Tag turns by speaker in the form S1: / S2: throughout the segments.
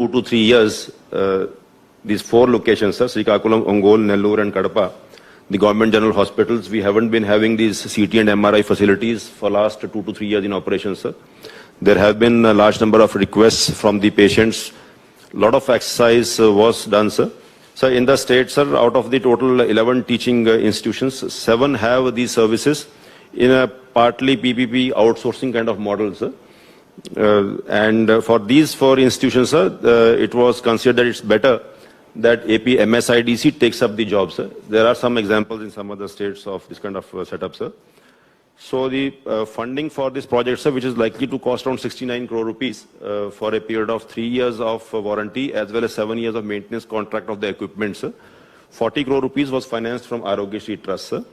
S1: 2 to 3 years, these 4 locations, sir, Srikakulam, Ongole, Nellore and Kadapa, the government general hospitals, we haven't been having these CT and MRI facilities for last 2 to 3 years in operation, sir. There have been a large number of requests from the patients. A lot of exercise was done, sir. So in the state, sir, out of the total 11 teaching institutions, 7 have these services in a partly PPP outsourcing kind of model, sir. And for these 4 institutions, sir, it was considered that it's better that AP MSIDC takes up the job, sir. There are some examples in some other states of this kind of setup, sir. So the funding for this project, sir, which is likely to cost around 69 crore rupees for a period of 3 years of warranty as well as 7 years of maintenance contract of the equipment, sir. 40 crore rupees was financed from Arogyasri Trust, sir.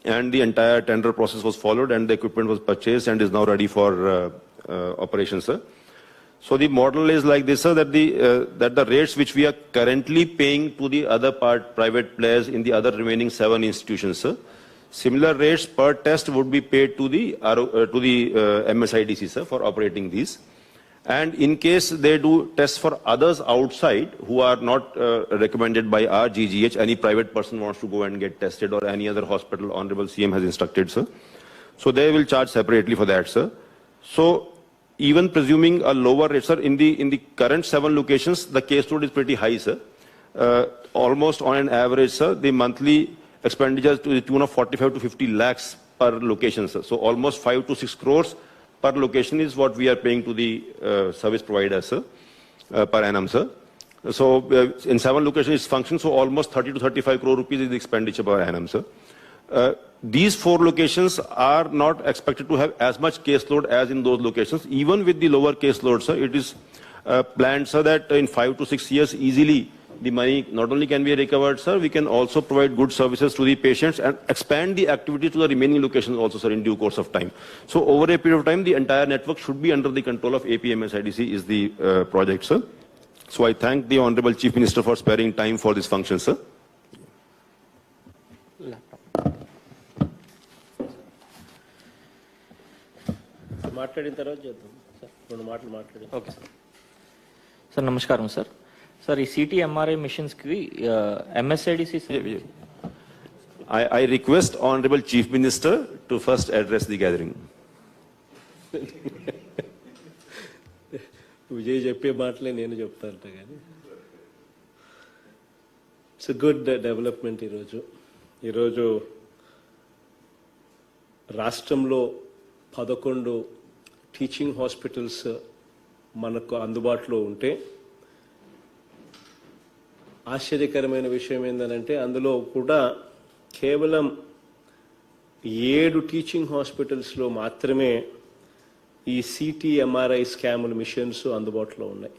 S1: And the entire tender process was followed and the equipment was purchased and is now ready for operation, sir. So the model is like this, sir, that the rates which we are currently paying to the other private players in the other remaining 7 institutions, sir, similar rates per test would be paid to the MSIDC, sir, for operating these. And in case they do tests for others outside who are not recommended by our GGH, any private person wants to go and get tested or any other hospital, Honorable CM has instructed, sir. So they will charge separately for that, sir. So even presuming a lower rate, sir, in the current 7 locations, the caseload is pretty high, sir. Almost on an average, sir, the monthly expenditures to the tune of 45 to 50 lakhs per location, sir. So almost 5 to 6 crores per location is what we are paying to the service provider, sir, per annum, sir. So in 7 locations it's functions, so almost 30 to 35 crore rupees is the expenditure per annum, sir. These 4 locations are not expected to have as much caseload as in those locations. Even with the lower caseload, sir, it is planned, sir, that in 5 to 6 years easily the money not only can be recovered, sir, we can also provide good services to the patients and expand the activity to the remaining locations also, sir, in due course of time. So over a period of time, the entire network should be under the control of APMSIDC is the project, sir. So I thank the Honorable Chief Minister for sparing time for this function, sir.
S2: Okay, sir. Sir, namaskaram, sir. Sir, CT MRI missions ki MSIDC, sir.
S1: I request Honorable Chief Minister to first address the gathering.
S3: It's a good development ఈరోజు రాష్ట్రంలో 11 teaching hospitals మనకు అందుబాటులో ఉంటే ఆశ్చర్యకరమైన విషయం ఏంటంటే అందులో కూడా కేవలం 7 టీచింగ్ హాస్పిటల్స్లో మాత్రమే ఈ సిటీ ఎంఆర్ఐ స్కాముల మిషన్స్ అందుబాటులో ఉన్నాయి.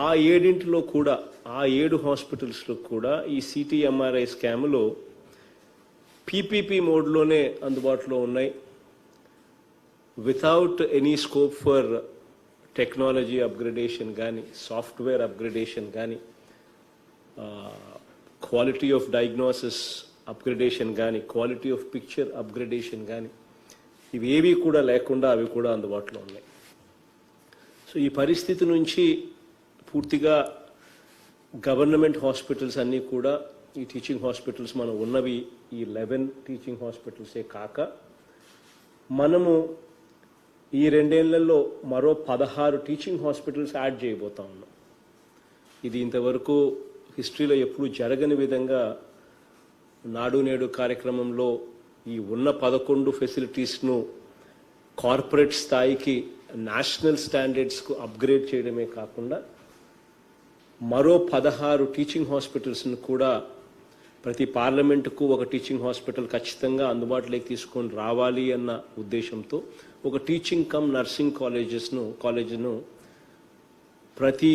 S3: ఆ 7 కూడా ఆ 7 హాస్పిటల్స్లో కూడా ఈ సిటీ ఎంఆర్ఐ స్కాములు పీపీపీ మోడ్లోనే అందుబాటులో ఉన్నాయి. Without any scope for technology upgradation కానీ సాఫ్ట్వేర్ అప్గ్రేడేషన్ కానీ క్వాలిటీ ఆఫ్ డయాగ్నోసిస్ అప్గ్రేడేషన్ కానీ క్వాలిటీ ఆఫ్ పిక్చర్ అప్గ్రేడేషన్ కానీ ఇవేవి కూడా లేకుండా అవి కూడా అందుబాటులో ఉన్నాయి. సో ఈ పరిస్థితి నుంచి పూర్తిగా గవర్నమెంట్ హాస్పిటల్స్ అన్నీ కూడా ఈ టీచింగ్ హాస్పిటల్స్ మనం ఉన్నవి ఈ 11 టీచింగ్ హాస్పిటల్సే కాక మనము ఈ 2 ఏళ్లలో మరో 16 టీచింగ్ హాస్పిటల్స్ యాడ్ చేయబోతా ఉన్నాం. ఇది ఇంతవరకు హిస్టరీలో ఎప్పుడు జరగని విధంగా నాడు నేడు కార్యక్రమంలో ఈ ఉన్న 11 ఫెసిలిటీస్ను కార్పొరేట్ స్థాయికి నేషనల్ స్టాండర్డ్స్కు అప్గ్రేడ్ చేయడమే కాకుండా మరో 16 టీచింగ్ హాస్పిటల్స్ను కూడా ప్రతి పార్లమెంటుకు ఒక టీచింగ్ హాస్పిటల్ ఖచ్చితంగా అందుబాటులోకి తీసుకొని రావాలి అన్న ఉద్దేశంతో ఒక టీచింగ్ కమ్ నర్సింగ్ కాలేజ్ను ప్రతి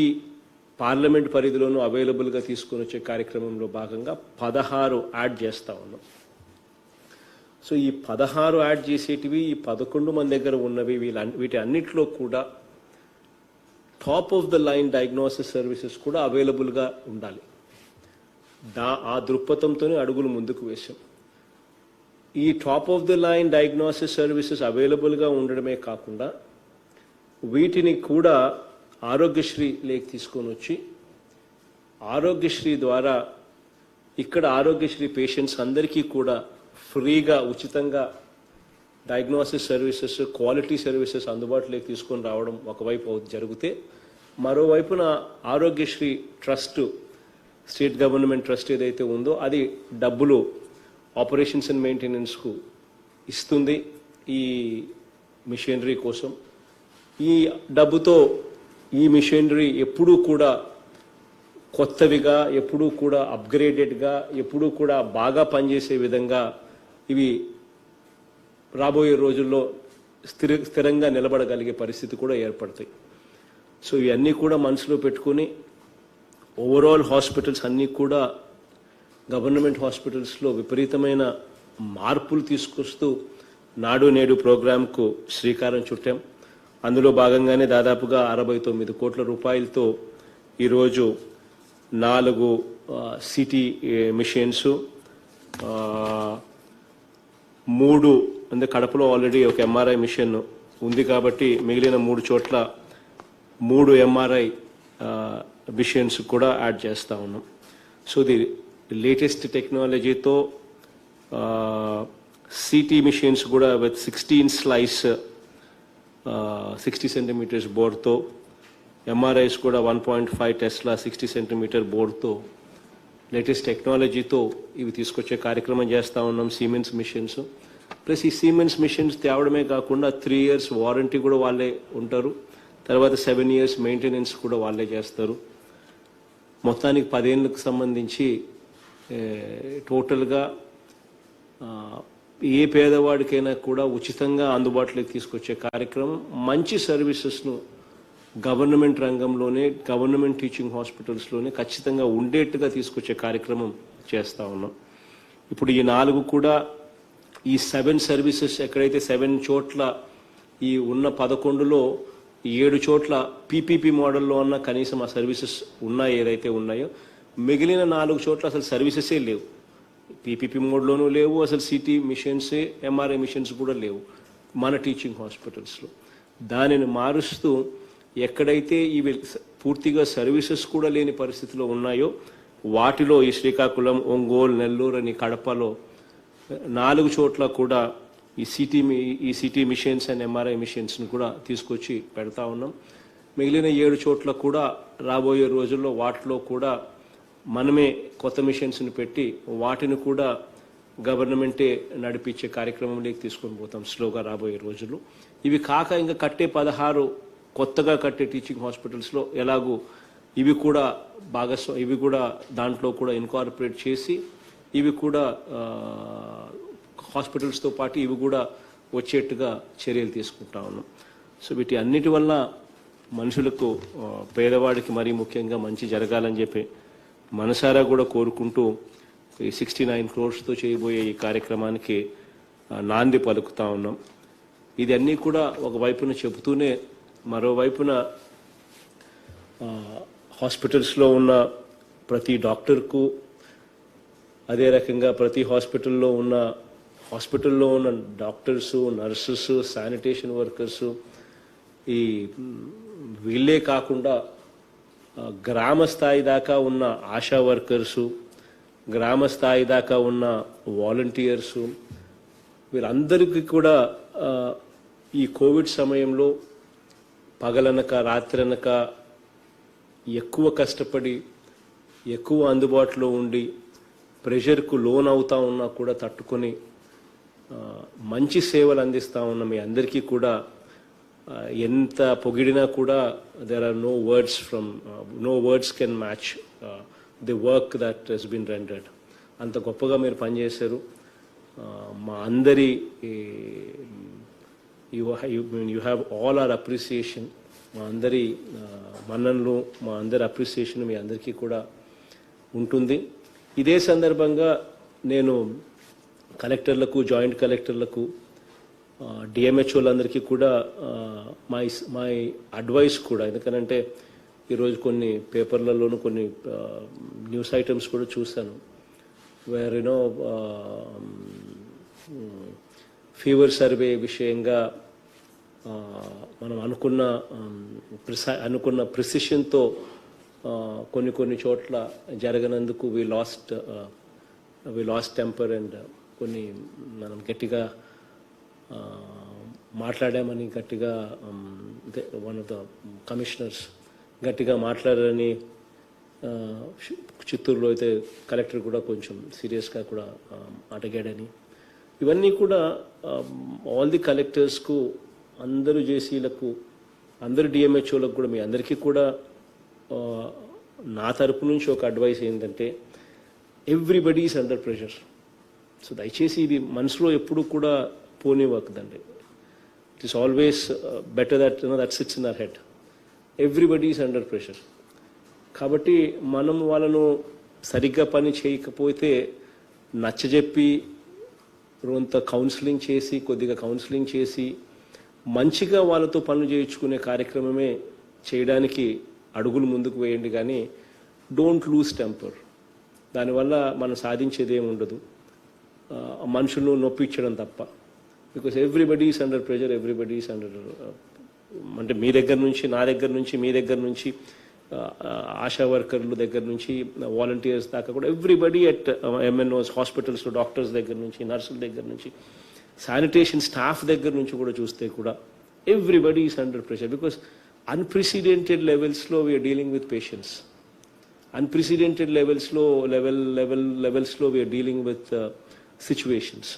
S3: పార్లమెంట్ పరిధిలోనూ అవైలబుల్గా తీసుకొని వచ్చే కార్యక్రమంలో భాగంగా 16 యాడ్ చేస్తూ ఉన్నాం. సో ఈ 16 యాడ్ చేసేటివి ఈ 11 మన దగ్గర ఉన్నవి వీటి అన్నిట్లో కూడా top of the line diagnosis services కూడా అవైలబుల్గా ఉండాలి. ఆ దృక్పథంతోనే అడుగులు ముందుకు వేశాం. ఈ top of the line diagnosis services అవైలబుల్గా ఉండడమే కాకుండా వీటిని కూడా ఆరోగ్యశ్రీ లేక్ తీసుకొని వచ్చి ఆరోగ్యశ్రీ ద్వారా ఇక్కడ ఆరోగ్యశ్రీ పేషెంట్స్ అందరికీ కూడా ఫ్రీగా ఉచితంగా డయాగ్నోసిస్ సర్వీసెస్ క్వాలిటీ సర్వీసెస్ అందుబాటులోకి తీసుకొని రావడం ఒకవైపు జరిగితే మరోవైపున Aarogyasri trust state government trust ఏదైతే ఉందో అది డబ్బులు ఆపరేషన్స్ అండ్ మెయింటెనెన్స్కు ఇస్తుంది ఈ మిషనరీ కోసం. ఈ డబ్బుతో ఈ మిషనరీ ఎప్పుడూ కూడా కొత్తవిగా ఎప్పుడూ కూడా అప్గ్రేడెడ్గా ఎప్పుడూ కూడా బాగా పనిచేసే విధంగా ఇవి రాబోయే రోజుల్లో స్థిరంగా నిలబడగలిగే పరిస్థితి కూడా ఏర్పడతాయి. సో ఇవన్నీ కూడా మనసులో పెట్టుకుని ఓవరాల్ హాస్పిటల్స్ అన్నీ కూడా గవర్నమెంట్ హాస్పిటల్స్లో విపరీతమైన మార్పులు తీసుకొస్తూ నాడు నేడు ప్రోగ్రాంకు శ్రీకారం చుట్టాం. అందులో భాగంగానే దాదాపుగా 69 కోట్ల రూపాయలతో ఈరోజు 4 సిటీ మిషన్స్, 3 అంటే కడపలో ఆల్రెడీ ఒక ఎంఆర్ఐ మిషన్ ఉంది కాబట్టి మిగిలిన 3 చోట్ల 3 ఎంఆర్ఐ మిషన్స్ కూడా యాడ్ చేస్తూ ఉన్నాం. సో ది లేటెస్ట్ టెక్నాలజీతో సిటీ మిషన్స్ కూడా విత్ 16 స్లైస్ 60 సెంటీమీటర్స్ బోర్డ్తో, ఎంఆర్ఐస్ కూడా 1.5 టెస్లా 60 సెంటీమీటర్ బోర్డ్తో లేటెస్ట్ టెక్నాలజీతో ఇవి తీసుకొచ్చే కార్యక్రమం చేస్తూ ఉన్నాం. సిమెన్స్ మిషన్స్ ప్లస్ ఈ సిమెన్స్ మిషన్స్ తేవడమే కాకుండా 3 years వారంటీ కూడా వాళ్ళే ఉంటారు. తర్వాత 7 years మెయింటెనెన్స్ కూడా వాళ్ళే చేస్తారు. మొత్తానికి 10 ఏళ్ళకు సంబంధించి టోటల్గా ఏ పేదవాడికైనా కూడా ఉచితంగా అందుబాటులోకి తీసుకొచ్చే కార్యక్రమం, మంచి సర్వీసెస్ను గవర్నమెంట్ రంగంలోనే గవర్నమెంట్ టీచింగ్ హాస్పిటల్స్లోనే ఖచ్చితంగా ఉండేట్టుగా తీసుకొచ్చే కార్యక్రమం చేస్తూ ఉన్నాం. ఇప్పుడు ఈ 4 కూడా ఈ 7 సర్వీసెస్ ఎక్కడైతే 7 చోట్ల ఈ ఉన్న 11లో 7 చోట్ల పీపీపీ మోడల్లో ఉన్న కనీసం ఆ సర్వీసెస్ ఉన్నాయి ఏదైతే ఉన్నాయో, మిగిలిన 4 చోట్ల అసలు సర్వీసెసే లేవు. పీపీపీ మోడ్లోనూ లేవు, అసలు సిటీ మిషన్సే ఎంఆర్ఐ మిషన్స్ కూడా లేవు మన టీచింగ్ హాస్పిటల్స్లో. దానిని మారుస్తూ ఎక్కడైతే ఇవి పూర్తిగా సర్వీసెస్ కూడా లేని పరిస్థితిలో ఉన్నాయో వాటిలో ఈ శ్రీకాకుళం, ఒంగోలు, నెల్లూరు అని కడపలో 4 చోట్ల కూడా ఈ సిటీ మిషన్స్ అండ్ ఎంఆర్ఐ మిషన్స్ని కూడా తీసుకొచ్చి పెడతా ఉన్నాం. మిగిలిన 7 చోట్ల కూడా రాబోయే రోజుల్లో వాటిలో కూడా మనమే కొత్త మిషన్స్ని పెట్టి వాటిని కూడా గవర్నమెంటే నడిపించే కార్యక్రమంలోకి తీసుకొని పోతాం స్లోగా రాబోయే రోజుల్లో. ఇవి కాక ఇంకా కట్టే 16 కొత్తగా కట్టే టీచింగ్ హాస్పిటల్స్లో ఎలాగూ ఇవి కూడా ఇవి కూడా దాంట్లో కూడా ఇన్కార్పొరేట్ చేసి ఇవి కూడా హాస్పిటల్స్తో పాటు ఇవి కూడా వచ్చేట్టుగా చర్యలు తీసుకుంటా ఉన్నాం. సో వీటి అన్నిటి వల్ల మనుషులకు పేదవాడికి మరీ ముఖ్యంగా మంచి జరగాలని చెప్పి మనసారా కూడా కోరుకుంటూ ఈ 69 crores చేయబోయే ఈ కార్యక్రమానికి నాంది పలుకుతా ఉన్నాం. ఇది అన్నీ కూడా ఒకవైపున చెబుతూనే మరోవైపున హాస్పిటల్స్లో ఉన్న ప్రతి డాక్టర్కు అదే రకంగా ప్రతి హాస్పిటల్లో ఉన్న డాక్టర్సు, నర్సెస్, శానిటేషన్ వర్కర్సు ఈ వీళ్ళే కాకుండా గ్రామ స్థాయి దాకా ఉన్న ఆశా వర్కర్సు, గ్రామ స్థాయి దాకా ఉన్న వాలంటీర్సు వీళ్ళందరికీ కూడా ఈ కోవిడ్ సమయంలో పగలనక రాత్రనక ఎక్కువ కష్టపడి ఎక్కువ అందుబాటులో ఉండి ప్రెషర్కు లోన్ అవుతా ఉన్నా కూడా తట్టుకొని మంచి సేవలు అందిస్తూ ఉన్న మీ అందరికీ కూడా ఎంత పొగిడినా కూడా there are no words can match the work that has been rendered. అంత గొప్పగా మీరు పనిచేశారు. మా అందరి you have all our appreciation. మా అందరి మన్ననలు, మా అందరి అప్రిసియేషన్ మీ అందరికీ కూడా ఉంటుంది. ఇదే సందర్భంగా నేను కలెక్టర్లకు, జాయింట్ కలెక్టర్లకు, డిఎంహెచ్ఓలందరికీ కూడా మై అడ్వైస్ కూడా, ఎందుకనంటే ఈరోజు కొన్ని పేపర్లలోనూ కొన్ని న్యూస్ ఐటమ్స్ కూడా చూశాను వేర్ ఫీవర్ సర్వే విషయంగా మనం అనుకున్న ప్రిసిషన్తో కొన్ని చోట్ల జరగనందుకు వి లాస్ట్ టెంపర్ అండ్ కొన్ని మనం గట్టిగా మాట్లాడామని గట్టిగా వన్ ఆఫ్ ద కమిషనర్స్ గట్టిగా మాట్లాడారని చిత్తూరులో అయితే కలెక్టర్ కూడా కొంచెం సీరియస్గా కూడా అడిగాడని ఇవన్నీ కూడా ఆల్ ది కలెక్టర్స్కు అందరూ జేసీలకు అందరు డిఎంహెచ్ఓలకు కూడా మీ అందరికీ కూడా నా తరపు నుంచి ఒక అడ్వైస్ ఏంటంటే everybody is under pressure. So దయచేసి ఇది మనసులో ఎప్పుడు కూడా పోనివ్వకదండి. It is always better that sits in our head. Everybody is under pressure. కాబట్టి మనం వాళ్ళను సరిగ్గా పని చేయకపోతే నచ్చజెప్పి కొంత కౌన్సిలింగ్ చేసి కొద్దిగా కౌన్సిలింగ్ చేసి మంచిగా వాళ్ళతో పనులు చేయించుకునే కార్యక్రమమే చేయడానికి అడుగులు ముందుకు వేయండి. కానీ డోంట్ లూజ్ టెంపర్. దానివల్ల మనం సాధించేది ఏమి ఉండదు, మనుషులను నొప్పించడం తప్ప. Because everybody is under pressure, everybody is under, అంటే మీ దగ్గర నుంచి నా దగ్గర నుంచి మీ దగ్గర నుంచి ఆశా వర్కర్ల దగ్గర నుంచి వాలంటీర్స్ దాకా కూడా everybody at MNOs, hospitals, doctors దగ్గర నుంచి, నర్సుల దగ్గర నుంచి, శానిటేషన్ స్టాఫ్ దగ్గర నుంచి కూడా చూస్తే కూడా everybody is under pressure. Because unprecedented లెవెల్స్లో we are dealing with patients. Unprecedented లెవెల్స్లో వీఆర్ డీలింగ్ విత్ సిచ్యువేషన్స్.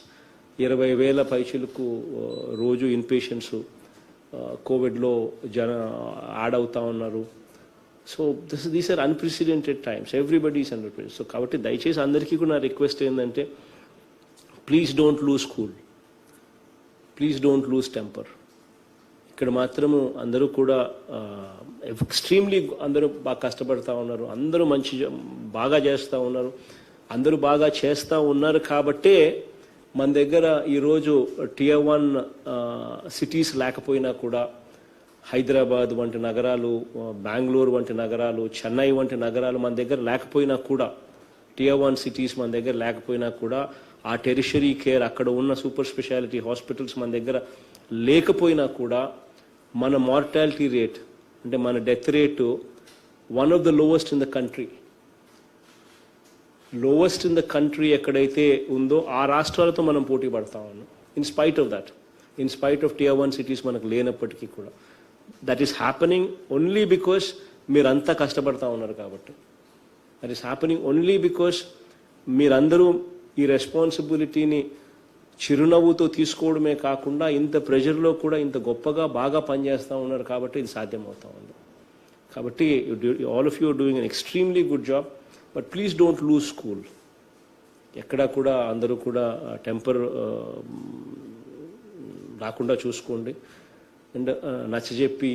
S3: 20,000 పైచీలకు రోజు ఇన్ పేషెంట్స్ కోవిడ్లో యాడ్ అవుతా ఉన్నారు. So these are unprecedented times. Everybody is under pressure. So కాబట్టి దయచేసి అందరికీ కూడా నా రిక్వెస్ట్ ఏంటంటే please don't lose cool, please don't lose temper. ఇక్కడ మాత్రము అందరూ కూడా ఎక్స్ట్రీమ్లీ అందరూ బాగా కష్టపడతా ఉన్నారు, అందరూ బాగా చేస్తూ ఉన్నారు, అందరూ బాగా చేస్తూ ఉన్నారు. కాబట్టే మన దగ్గర ఈరోజు Tier 1 సిటీస్ లేకపోయినా కూడా హైదరాబాద్ వంటి నగరాలు, బెంగళూరు వంటి నగరాలు, చెన్నై వంటి నగరాలు మన దగ్గర లేకపోయినా కూడా, Tier 1 సిటీస్ మన దగ్గర లేకపోయినా కూడా ఆ టెరిషరీ కేర్ అక్కడ ఉన్న సూపర్ స్పెషాలిటీ హాస్పిటల్స్ మన దగ్గర లేకపోయినా కూడా మన మార్టాలిటీ రేట్ అంటే మన death rate one of the lowest in the country. Lowest in the country ఎక్కడైతే ఉందో ఆ రాష్ట్రాలతో మనం పోటీ పడతా ఉన్నాం. In spite of Tier 1 cities మనకు లేనప్పటికీ కూడా that is happening only because మీరంతా కష్టపడతా ఉన్నారు కాబట్టి. That is happening only because మీరందరూ ఈ రెస్పాన్సిబిలిటీని చిరునవ్వుతో తీసుకోవడమే కాకుండా ఇంత ప్రెషర్లో కూడా ఇంత గొప్పగా బాగా పనిచేస్తూ ఉన్నారు కాబట్టి ఇది సాధ్యమవుతా ఉంది. కాబట్టి all of you are doing an extremely good job. But please don't lose cool. ఎక్కడా కూడా అందరూ కూడా టెంపర్ రాకుండా చూసుకోండి. అండ్ నచ్చజెప్పి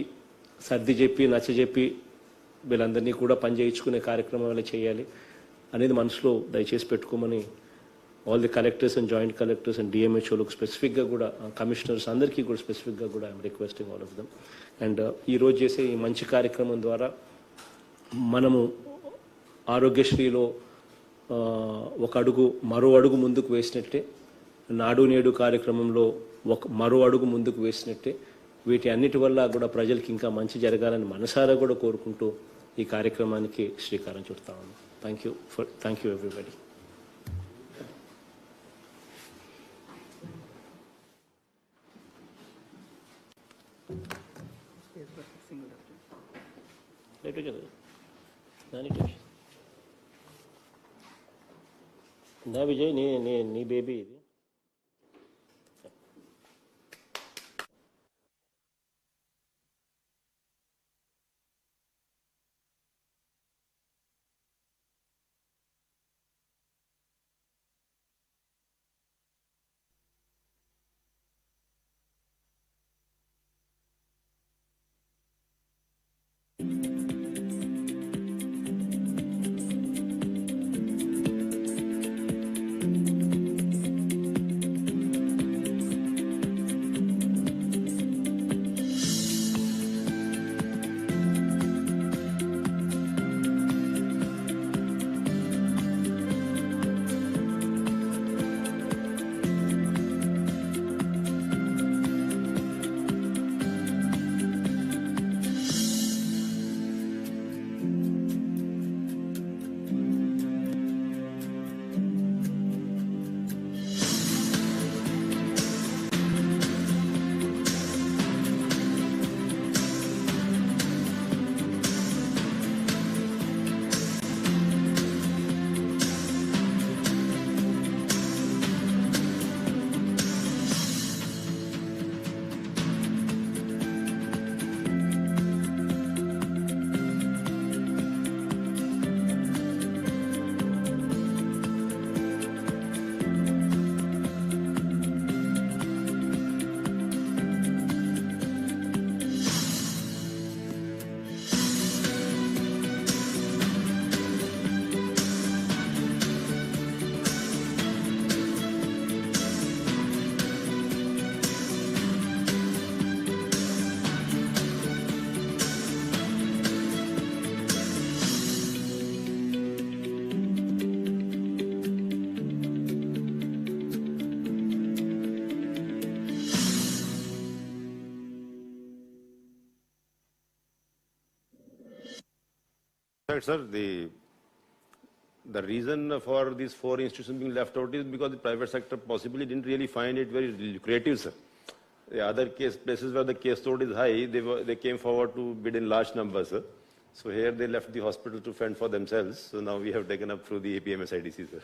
S3: వీళ్ళందరినీ కూడా పని చేయించుకునే కార్యక్రమాలు చేయాలి అనేది మనసులో దయచేసి పెట్టుకోమని all the collectors and joint collectors and డిఎంహెచ్ఓలకు స్పెసిఫిక్గా కూడా, కమిషనర్స్ అందరికీ కూడా స్పెసిఫిక్గా కూడా I'm requesting all of them. And ఈరోజు చేసే ఈ మంచి కార్యక్రమం ద్వారా మనము ఆరోగ్యశ్రీలో మరో అడుగు ముందుకు వేసినట్టే, నాడు నేడు కార్యక్రమంలో మరో అడుగు ముందుకు వేసినట్టే, వీటి అన్నిటి వల్ల కూడా ప్రజలకి ఇంకా మంచి జరగాలని మనసారా కూడా కోరుకుంటూ ఈ కార్యక్రమానికి శ్రీకారం చుడతా ఉన్నాం. Thank you everybody. నా విజయ్ నీ బేబీ ఇది.
S1: fact, sir, the reason for these 4 institutions being left out is because the private sector possibly didn't really find it very lucrative, sir. The other places where the case load is high, they came forward to bid in large numbers, sir. So here they left the hospital to fend for themselves. So now we have taken up through the APMS IDC, sir.